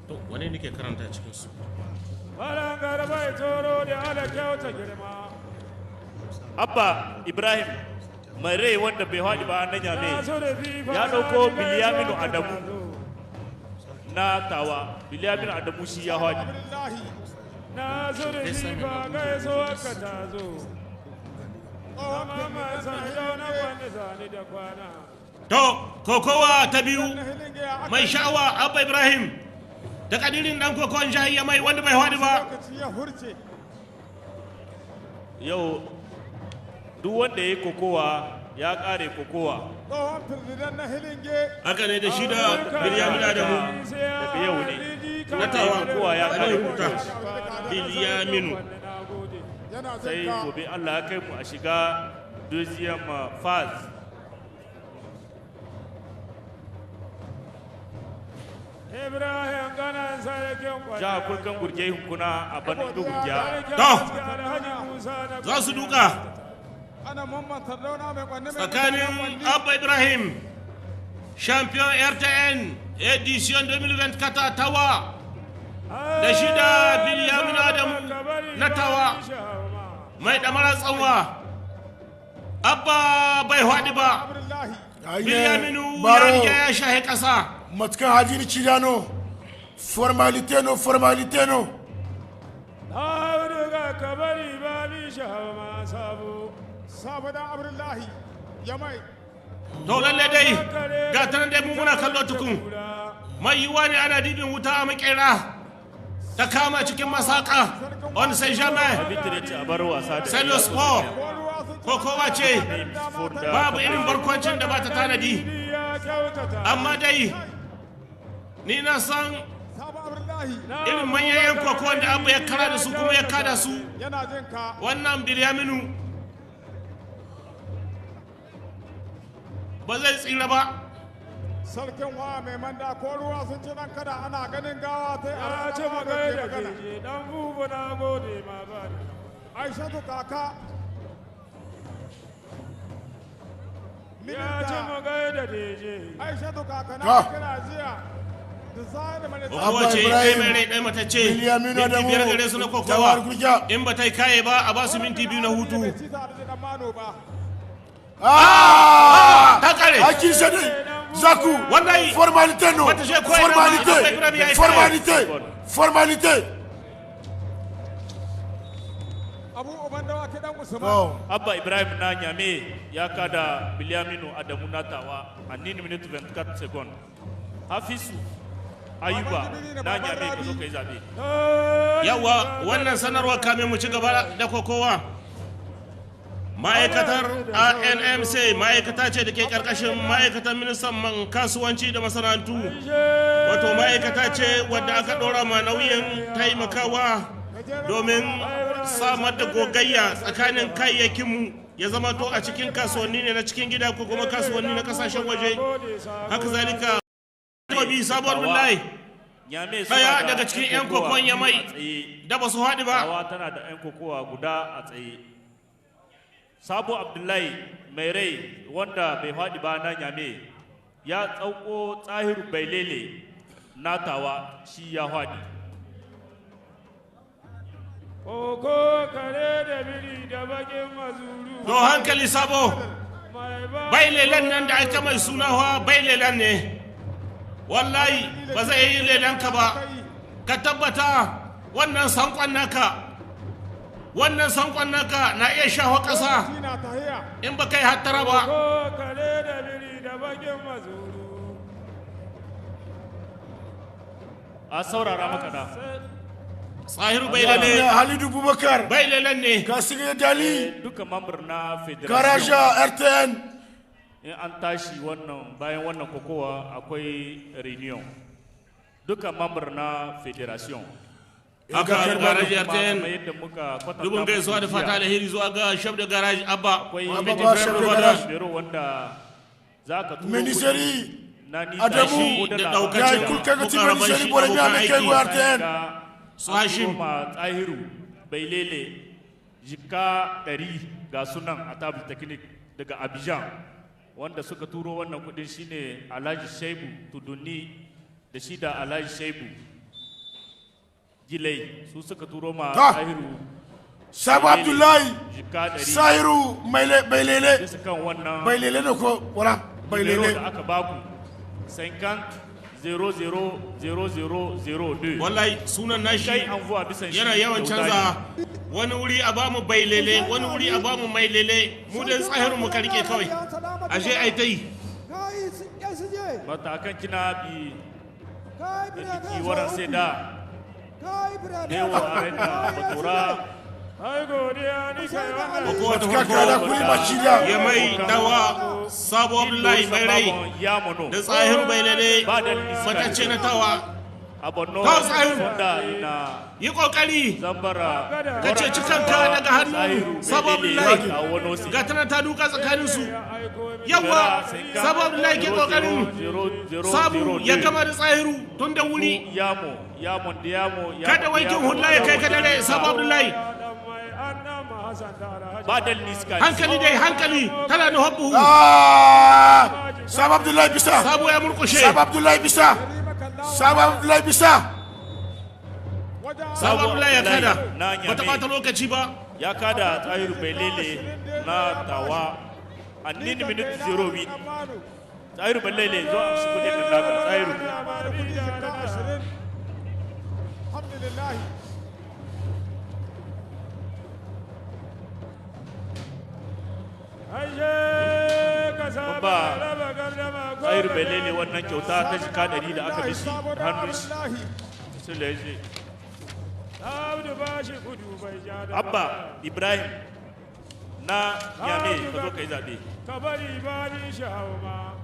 to wane nake karanta cikin su Abba Ibrahim mai rai wanda bai haɗi ba na nyame ya ɗauko Bilyaminu Adamu na tawa. Bilyaminu Adamu shi ya haɗi. to kokowa ta biyu mai sha'awa Abba Ibrahim da kadirin dan kokon jahiya mai wanda bai haɗi ba yau duk wanda ya yi kokowa ya ƙare kokowa. haka ne da shi da Bilyaminu Adamu Daga yau ne na tawa kowa ya ƙare rubuta kokowa. Bilyaminu Sai gobe Allah ya kai mu a shiga deuxième phase. Ja kulkan gurje hunkuna a banin gurgiya. to za su duka tsakanin Abba Ibrahim champion RTN edition 2024 tawa da shi da Bilyaminu Adamu na tawa mai damara tsanwa. Abba bai haɗi ba, Bilyaminu ya riga ya shahe ƙasa. matkan hajiri cidano formalité no Sabo dan Abdullahi ya mai to lalle dai ga tanan dai mun muna kallo tukun mai yiwa ne ana dibin wuta a makera ta kama cikin masaka on sai jamais c'est le sport ko kowa ce babu irin barkwancin da ba ta tanadi amma dai ni na san irin manyan yan koko wanda Abba ya kara da su kuma ya kada su. Wannan Bilyaminu ba zai tsira ba. Sarkin wa mai manda ko ruwa sun ci nan kada ana ganin gawa ta a ce magana da ke dan bubu na gode ma ba Aishatu kaka ya ce magana da deje Aishatu kaka na kira jiya Kokowa ce ɗaya mai rai ɗaya matacce minti biyar gare su na kokowa in ba ta yi kaye ba a ba su minti biyu na hutu. Ta kare Aki shade Zaku wallahi formalité no formalité Abba Ibrahim na nyame ya kada Bilyaminu Adamu natawa a 9 minutes 24 secondes. Hafisu Ayuba na nyame ka zo kai zabe. Yawa wannan sanarwa kamin mu ci gaba da kokowa. Ma'aikatar ANMC ma'aikata ce da ke karkashin ma'aikatar ministan man kasuwanci da masana'antu. Wato ma'aikata ce wadda aka ɗora ma nauyin taimakawa domin samar da gogayya tsakanin kayayyakinmu ya zama to a cikin kasuwanni ne na cikin gida ko kuma kasuwanni na kasashen waje. Haka zalika Sabo Abdullahi daya daga cikin 'yan kokon ya mai da ba su haɗi ba. Tana da 'yan kokowa guda a tsaye. Sabo Abdullahi mai rai wanda bai faɗi ba na nyame ya tsauko tsahiru bailele natawa shi ya faɗi. Koko kare da biri da bakin mazuru. To hankali Sabo bailelan nan da aka mai sunawa bailelan ne. Wallahi ba zai yi lelanka ba, ka tabbata wannan sankon naka na iya shaho ƙasa in ba kai hattara ba. A saurara maka da Tsahiru bailele Halidu Bubakar bailelan ne Kasige Dali duka mambar na federation. Garaja RTN In an tashi wannan bayan wannan kokowa akwai reunion duka mambar na federation. haka garaji RTN dubun gaisuwa da fata alheri zuwa ga shaf da garaji Abba wanda za ka turo Miniseri Adamu da daukacin Miniseri bore mi ame kai RTN Sashim Tsahiru Bailele jika 100 ga sunan a tabul technique daga Abidjan wanda suka turo wannan kudin shine Alhaji Shaibu Tuduni da shi da Alhaji Shaibu Gilai su suka turo ma Ta. Tahiru Sabo Abdullahi jika 100 Sahiru Bailele bisa kan wannan Bailele da ko wala Bailele Bailele da aka baku 50-00-0002 wallahi sunan nashi kai an zuwa bisan shi yana yawan da canza wani wuri a bamu bailele wani wuri a bamu mailele mu da tsahirin mu karke kawai ashe ai tai matakan kina bi da kiki waran sai da dewa a da batura ai godiya ni kai wannan ko wata Kakada kuri mashida ya mai dawa Sabo Abdullahi mai rai da tsahirin bailele matacce na tawa abonno Ta Tsahiru. da ina yi kokari zambara ka ceci kanka daga hannun Sabo Abdullahi a wani ga tana ta duka tsakanin su yawa Sabo Abdullahi ke kokarin Sabu ya gama da tsahiru tun da wuri yamo kada wankin hulla ya kai ka dare Sabo Abdullahi ba dal niska hankali dai hankali tana da hobbu Sabo Abdullahi bisa Sabo ya murkushe Sabo Abdullahi bisa Sabo Abdullahi bisa Sabo Abdullahi ya kada bata bata lokaci ba ya kada Tahiru Bailele na tawa a 9 minute 0 win Tahiru Bailele zo a shi kudin da daga Tahiru alhamdulillah ba Tahiru Bailele wannan kyauta ta shika 100 da aka bishi hannun shi sun da shi Abba Ibrahim na Yame ka zo ka yi zaɓe. Kabari bani sha'awa